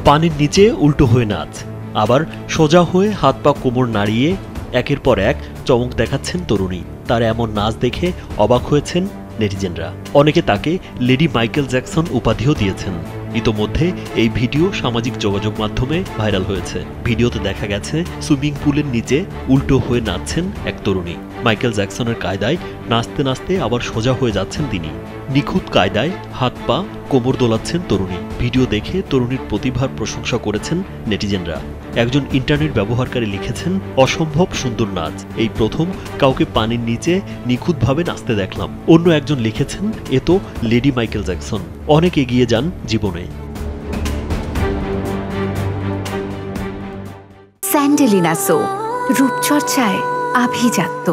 পানির নিচে উল্টো হয়ে নাচ, আবার সোজা হয়ে হাত পা কোমর নাড়িয়ে একের পর এক চমক দেখাচ্ছেন তরুণী। তার এমন নাচ দেখে অবাক হয়েছেন নেটিজেনরা। অনেকে তাকে লেডি মাইকেল জ্যাকসন উপাধিও দিয়েছেন। ইতোমধ্যে এই ভিডিও সামাজিক যোগাযোগ মাধ্যমে ভাইরাল হয়েছে। ভিডিওতে দেখা গেছে সুইমিং পুলের নিচে উল্টো হয়ে নাচছেন এক তরুণী। মাইকেল জ্যাকসনের কায়দায় নাচতে নাচতে আবার সোজা হয়ে যাচ্ছেন তিনি। নিখুঁত কায়দায় হাত পা কোমর দোলাচ্ছেন তরুণী। ভিডিও দেখে তরুণীর প্রতিভার প্রশংসা করেছেন নেটিজেনরা। একজন ইন্টারনেট ব্যবহারকারী লিখেছেন, অসম্ভব সুন্দর নাচ, এই প্রথম কাউকে পানির নিচে নিখুঁতভাবে নাচতে দেখলাম। অন্য একজন লিখেছেন, এ তো লেডি মাইকেল জ্যাকসন। অনেক এগিয়ে যান জীবনে। স্যান্ডেলিনা সো, রূপচর্চায় আভিজাত্য।